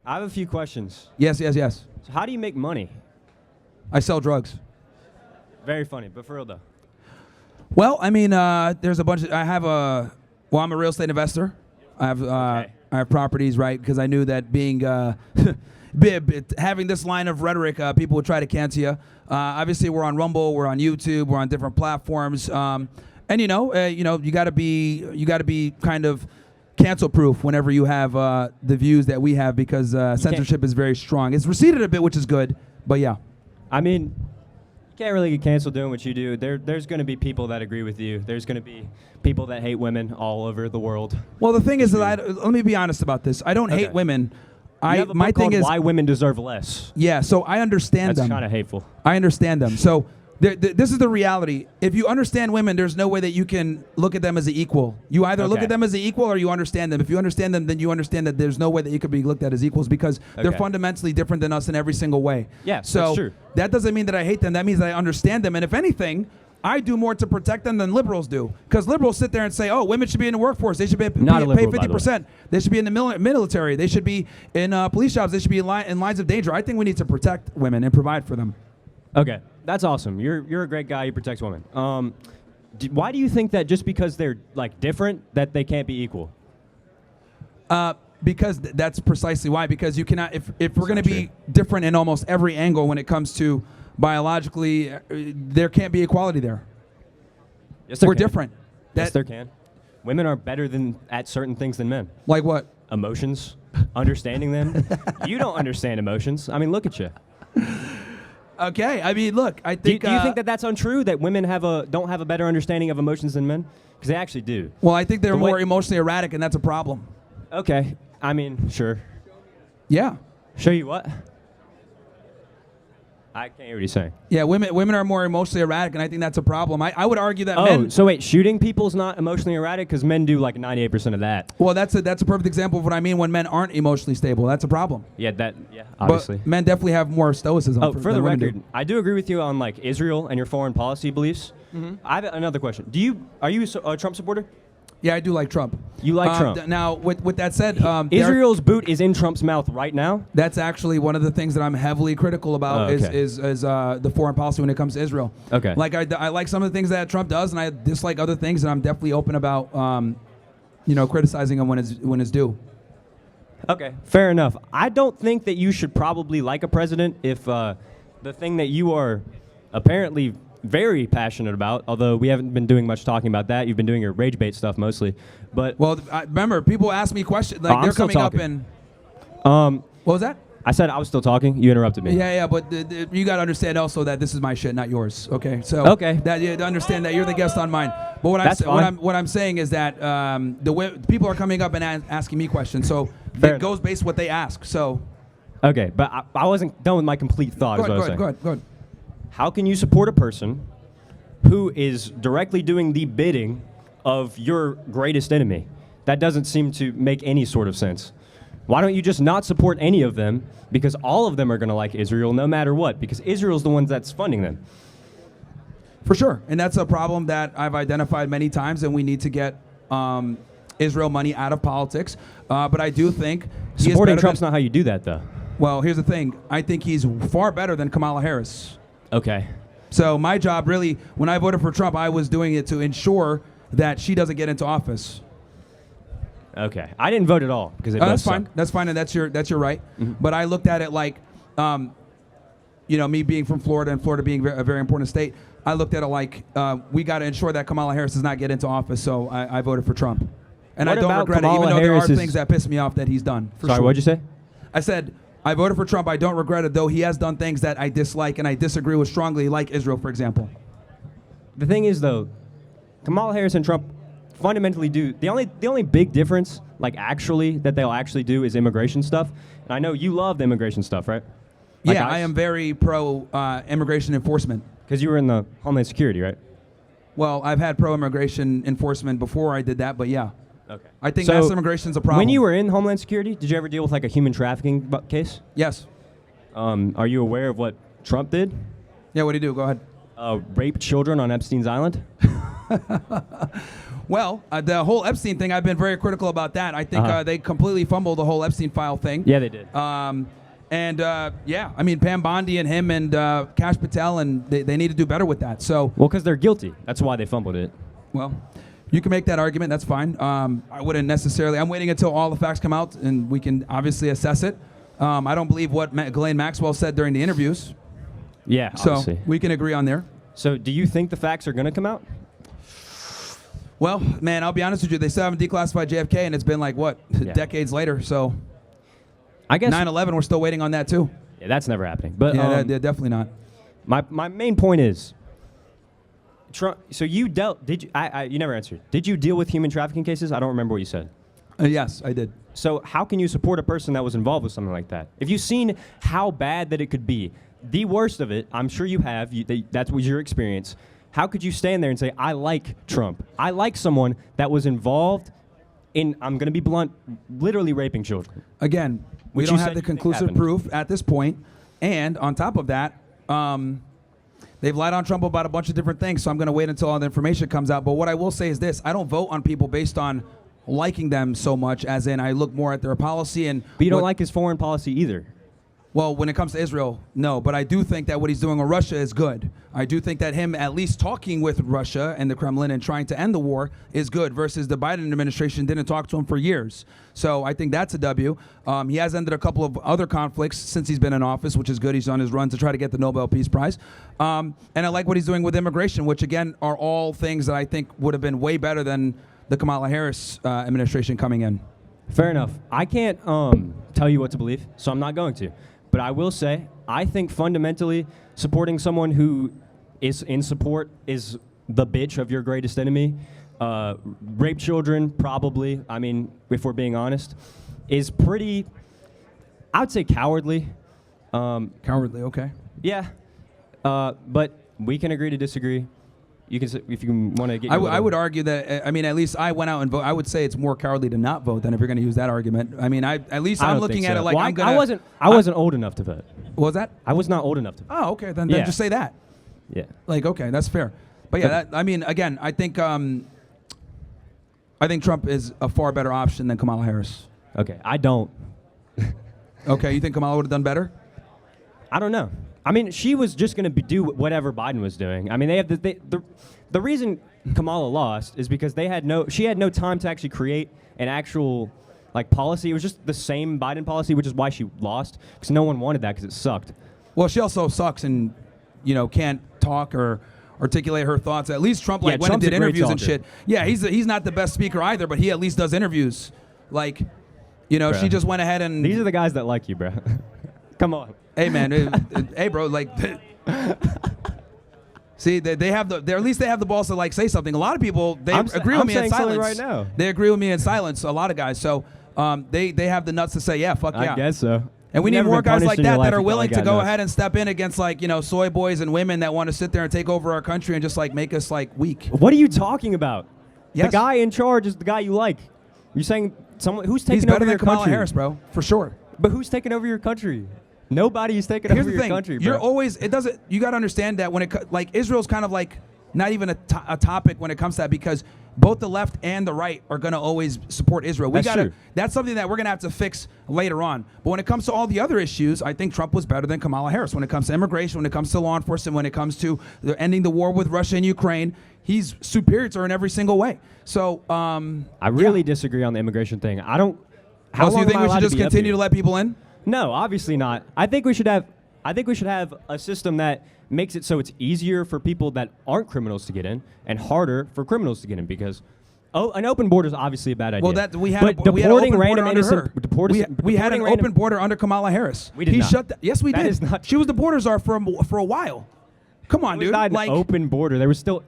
I have a few questions. Yes. So how do you make money? I sell drugs. Very funny, but for real though. Well, I mean, there's a bunch of, I'm a real estate investor. I have properties, right? Because I knew that being, having this line of rhetoric, people would try to cancel you. Obviously, we're on Rumble, we're on YouTube, we're on different platforms, and you gotta be kind of cancel proof whenever you have the views that we have, because censorship is very strong. It's receded a bit, which is good, but yeah. I mean, you can't really get canceled doing what you do. There's going to be people that agree with you. There's going to be people that hate women all over the world. Well, the thing is that let me be honest about this. I don't hate women. My thing is why women deserve less. Yeah, so I understand them. That's kind of hateful. I understand them. So this is the reality. If you understand women, there's no way that you can look at them as an equal. You either look at them as an equal or you understand them. If you understand them, then you understand that there's no way that you could be looked at as equals, because they're fundamentally different than us in every single way. Yeah, so that's true. That doesn't mean that I hate them. That means that I understand them. And if anything, I do more to protect them than liberals do. Because liberals sit there and say, oh, women should be in the workforce. They should be pay 50%. They should be in the military. They should be in police jobs. They should be in lines of danger. I think we need to protect women and provide for them. Okay, that's awesome. You're a great guy. You protect women. Why do you think that just because they're like different that they can't be equal? Because that's precisely why. Because you cannot, if we're going to be different in almost every angle when it comes to biologically, there can't be equality there. Yes, there we're can. different. Yes, there can. Women are better at certain things than men. Like what? Emotions, understanding them. You don't understand emotions. I mean, look at you. Okay, I mean, look, I think... Do you think that that's untrue, that women don't have a better understanding of emotions than men? Because they actually do. Well, I think they're more emotionally erratic, and that's a problem. Okay, I mean, sure. Yeah. Show you what? I can't hear what he's saying. Yeah, women are more emotionally erratic, and I think that's a problem. I would argue that men... Oh, so wait, shooting people's not emotionally erratic? Because men do like 98% of that. Well, that's a perfect example of what I mean when men aren't emotionally stable. That's a problem. Yeah, obviously. But men definitely have more stoicism. Oh, for the record, I do agree with you on like Israel and your foreign policy beliefs. Mm-hmm. I have another question. Are you a Trump supporter? Yeah, I do like Trump. You like Trump. Now, with that said... Israel's boot is in Trump's mouth right now? That's actually one of the things that I'm heavily critical about is the foreign policy when it comes to Israel. Okay. Like, I like some of the things that Trump does, and I dislike other things, and I'm definitely open about, criticizing him when it's due. Okay, fair enough. I don't think that you should probably like a president if the thing that you are apparently very passionate about, although we haven't been doing much talking about that. You've been doing your rage bait stuff mostly. But well, remember, people ask me questions like they're coming up and what was that? I said I was still talking. You interrupted me. Yeah, but you got to understand also that this is my shit, not yours. Okay, so that you understand that you're the guest on mine. But what I'm saying is that the way people are coming up and asking me questions, so it goes based what they ask. So okay, but I wasn't done with my complete thought. Go ahead. How can you support a person who is directly doing the bidding of your greatest enemy? That doesn't seem to make any sort of sense. Why don't you just not support any of them? Because all of them are going to like Israel no matter what, because Israel's the one that's funding them. For sure. And that's a problem that I've identified many times, and we need to get Israel money out of politics. But I do think... Supporting Trump's not how you do that, though. Well, here's the thing. I think he's far better than Kamala Harris. Okay. So my job really, when I voted for Trump, I was doing it to ensure that she doesn't get into office. Okay. I didn't vote at all because it that's fine. That's fine, and that's your right. Mm-hmm. But I looked at it like, me being from Florida and Florida being a very important state, I looked at it like we got to ensure that Kamala Harris does not get into office. So I voted for Trump, and I don't regret it, even though there are things that piss me off that he's done. Sorry, what'd you say? I said I voted for Trump. I don't regret it, though he has done things that I dislike and I disagree with strongly, like Israel, for example. The thing is, though, Kamala Harris and Trump fundamentally do the only big difference, like actually that they'll actually do, is immigration stuff. And I know you love the immigration stuff, right? Like yeah, I am very pro immigration enforcement. Because you were in the Homeland Security, right? Well, I've had pro immigration enforcement before I did that, but yeah. Okay. I think mass immigration is a problem. When you were in Homeland Security, did you ever deal with like a human trafficking case? Yes. Are you aware of what Trump did? Yeah, what did he do? Go ahead. Rape children on Epstein's Island? Well, the whole Epstein thing, I've been very critical about that. I think they completely fumbled the whole Epstein file thing. Yeah, they did. Yeah, I mean, Pam Bondi and him and Kash Patel, and they need to do better with that. So, Well, because they're guilty. That's why they fumbled it. well, you can make that argument. That's fine. I wouldn't necessarily. I'm waiting until all the facts come out, and we can obviously assess it. I don't believe what Ghislaine Maxwell said during the interviews. Yeah, So obviously. we can agree on there. So do you think the facts are going to come out? Well, man, I'll be honest with you. They still haven't declassified JFK, and it's been like, what, decades later. So I guess 9/11, we're still waiting on that, too. Yeah, that's never happening. But Yeah, definitely not. my main point is, Trump. So you dealt? Did you? You never answered. Did you deal with human trafficking cases? I don't remember what you said. Yes, I did. So how can you support a person that was involved with something like that? If you've seen how bad that it could be, the worst of it, I'm sure you have. That was your experience. How could you stand there and say, I like Trump? I like someone that was involved in, I'm going to be blunt, literally raping children. Again, we Which don't you have said the you think conclusive happened. proof at this point. And on top of that, they've lied on Trump about a bunch of different things, so I'm going to wait until all the information comes out. But what I will say is this. I don't vote on people based on liking them so much, as in I look more at their policy and... But you don't like his foreign policy either. Well, when it comes to Israel, no. But I do think that what he's doing with Russia is good. I do think that him at least talking with Russia and the Kremlin and trying to end the war is good, versus the Biden administration didn't talk to him for years. So I think that's a W. He has ended a couple of other conflicts since he's been in office, which is good. He's on his run to try to get the Nobel Peace Prize. And I like what he's doing with immigration, which, again, are all things that I think would have been way better than the Kamala Harris administration coming in. Fair enough. I can't tell you what to believe, so I'm not going to. But I will say, I think fundamentally supporting someone who is in support is the bitch of your greatest enemy. Rape children, probably, I mean, if we're being honest, is pretty, I would say cowardly. Cowardly, okay. Yeah. But we can agree to disagree. You can, if you want to get. I would argue that. I mean, at least I went out and voted. I would say it's more cowardly to not vote than if you're going to use that argument. I mean, at least I'm looking at it like well, I'm gonna. I wasn't old enough to vote. What was that? I was not old enough to vote. Oh, okay. Then Yeah. just say that. Yeah. Like, okay, that's fair. But yeah, I mean, again, I think Trump is a far better option than Kamala Harris. Okay. I don't. Okay, you think Kamala would have done better? I don't know. I mean, she was just going to do whatever Biden was doing. I mean, they have the reason Kamala lost is because she had no time to actually create an actual like policy. It was just the same Biden policy, which is why she lost, because no one wanted that because it sucked. Well, she also sucks and can't talk or articulate her thoughts. At least Trump went and Trump's did a great interviews and talker. shit. Yeah, he's not the best speaker either, but he at least does interviews. Like, Bruh. she just went ahead and These are the guys that like you, bro. Come on. hey man, hey bro, like see they have at least they have the balls to like say something. A lot of people agree with me in saying something silence. right now. They agree with me in silence. A lot of guys. So they have the nuts to say fuck yeah. I guess so. And we You've need never more been guys punished like in your that life that are until willing I to got go nuts. ahead and step in against like soy boys and women that want to sit there and take over our country and just like make us like weak. What are you talking about? Yes. The guy in charge is the guy you like. You're saying someone who's taking He's over better than your Kamala country? Harris, bro, for sure. But who's taking over your country? Nobody's taking Here's over the your thing. country, bro. You're always you got to understand that when like Israel's kind of like not even a topic when it comes to that, because both the left and the right are going to always support Israel. True. That's something that we're going to have to fix later on. But when it comes to all the other issues, I think Trump was better than Kamala Harris. When it comes to immigration, when it comes to law enforcement, when it comes to ending the war with Russia and Ukraine, he's superior to her in every single way. So I really disagree on the immigration thing. I don't. How so long you think am I we allowed should just be up continue here? to let people in? No, obviously not. I think we should have a system that makes it so it's easier for people that aren't criminals to get in and harder for criminals to get in, because an open border is obviously a bad idea. Well, we had but an deporting open random border under her. innocent We had an open border under Kamala Harris. We did he not. shut yes, we That did. is not She was the border czar for a while. Come on, It was dude. not an Like open border. There was still.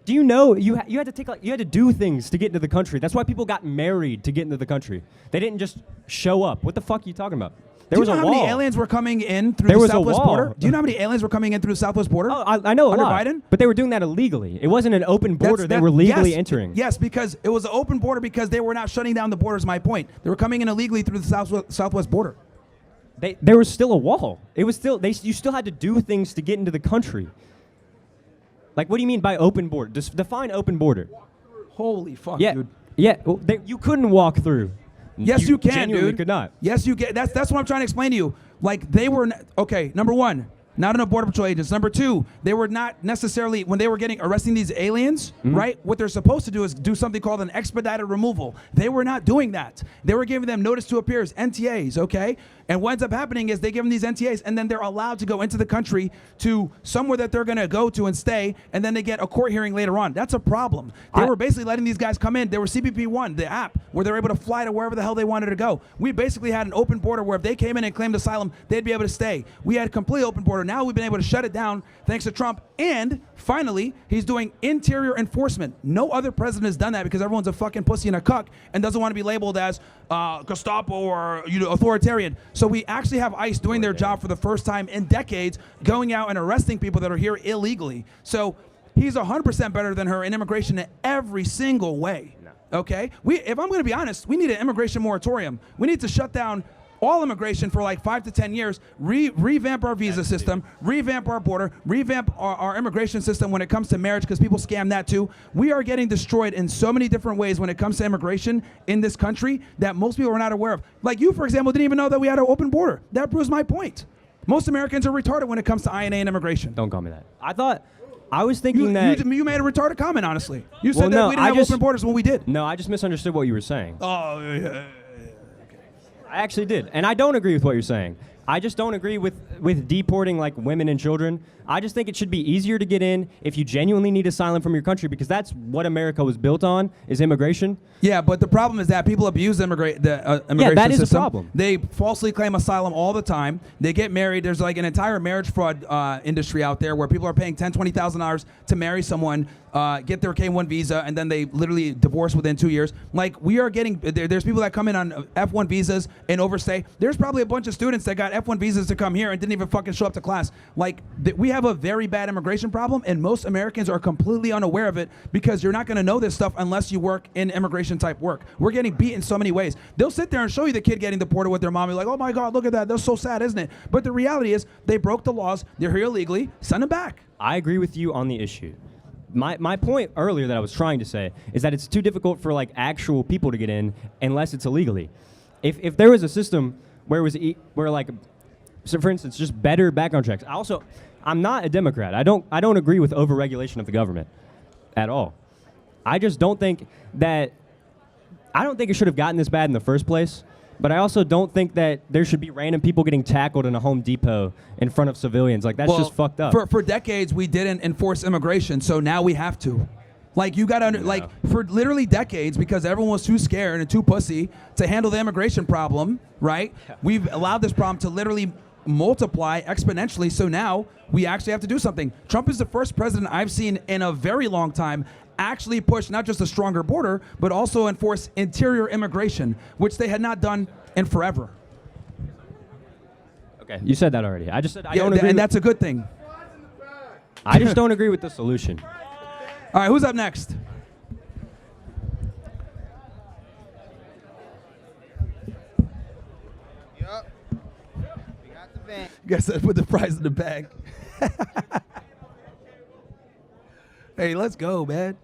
Do you know you had to take you had to do things to get into the country? That's why people got married to get into the country. They didn't just show up. What the fuck are you talking about? There do was you know a how wall. many aliens were coming in through There the was a southwest wall. border? Do you know how many aliens were coming in through the southwest border? Oh, I know a under lot. Biden? But they were doing that illegally. It wasn't an open border. They were legally entering. Yes, because it was an open border because they were not shutting down the border, is my point. They were coming in illegally through the southwest border. There was still a wall. It was still you still had to do things to get into the country. Like, what do you mean by open border? Define open border. Holy fuck, Yeah, dude. yeah. Well, you couldn't walk through. Yes, you can, genuinely dude. could not. Yes, you can. That's what I'm trying to explain to you. Like, they were, okay, number one, not enough Border Patrol agents. Number two, they were not necessarily, when they were arresting these aliens, right, what they're supposed to do is do something called an expedited removal. They were not doing that. They were giving them notice to appear as NTAs, okay? And what ends up happening is they give them these NTAs, and then they're allowed to go into the country to somewhere that they're going to go to and stay, and then they get a court hearing later on. That's a problem. They were basically letting these guys come in. They were CBP-1, the app, where they're able to fly to wherever the hell they wanted to go. We basically had an open border where if they came in and claimed asylum, they'd be able to stay. We had a complete open border. Now we've been able to shut it down thanks to Trump. And finally, he's doing interior enforcement. No other president has done that because everyone's a fucking pussy and a cuck and doesn't want to be labeled as Gestapo or authoritarian. So we actually have ICE doing their job for the first time in decades, going out and arresting people that are here illegally. So he's 100% better than her in immigration in every single way. Okay? If I'm going to be honest, we need an immigration moratorium. We need to shut down all immigration for like 5 to 10 years, revamp our visa system, revamp our border, revamp our immigration system when it comes to marriage, because people scam that too. We are getting destroyed in so many different ways when it comes to immigration in this country that most people are not aware of. Like you, for example, didn't even know that we had an open border. That proves my point. Most Americans are retarded when it comes to INA and immigration. Don't call me that. I was thinking that... You made a retarded comment, honestly. You said that we didn't have open borders when we did. No, I just misunderstood what you were saying. Oh, yeah. I actually did, and I don't agree with what you're saying. I just don't agree with deporting like women and children. I just think it should be easier to get in if you genuinely need asylum from your country, because that's what America was built on, is immigration. Yeah, but the problem is that people abuse the immigration system. Yeah, that is a problem. They falsely claim asylum all the time. They get married. There's like an entire marriage fraud industry out there where people are paying $10,000, $20,000 to marry someone, get their K-1 visa, and then they literally divorce within 2 years. Like, we are getting, there's people that come in on F1 visas and overstay. There's probably a bunch of students that got F1 visas to come here and didn't even fucking show up to class. Like, we have a very bad immigration problem, and most Americans are completely unaware of it because you're not going to know this stuff unless you work in immigration type work. We're getting beat in so many ways. They'll sit there and show you the kid getting deported with their mom. You're like, oh my God, look at that. That's so sad, isn't it? But the reality is they broke the laws. They're here illegally. Send them back. I agree with you on the issue. My point earlier that I was trying to say is that it's too difficult for like actual people to get in unless it's illegally. If there was a system where it was like, so for instance, just better background checks. I'm not a Democrat. I don't agree with overregulation of the government at all. I just don't think that it should have gotten this bad in the first place. But I also don't think that there should be random people getting tackled in a Home Depot in front of civilians. Like, that's just fucked up. For decades, we didn't enforce immigration, so now we have to. Like, you got to, like, for literally decades, because everyone was too scared and too pussy to handle the immigration problem, right? Yeah. We've allowed this problem to literally multiply exponentially, so now we actually have to do something. Trump is the first president I've seen in a very long time actually push not just a stronger border, but also enforce interior immigration, which they had not done in forever. Okay, you said that already. I just said I don't agree. And that's a good thing. I just don't agree with the solution. All right, who's up next? Yup. We got the bag. You guys said put the prize in the bag. Hey, let's go, man.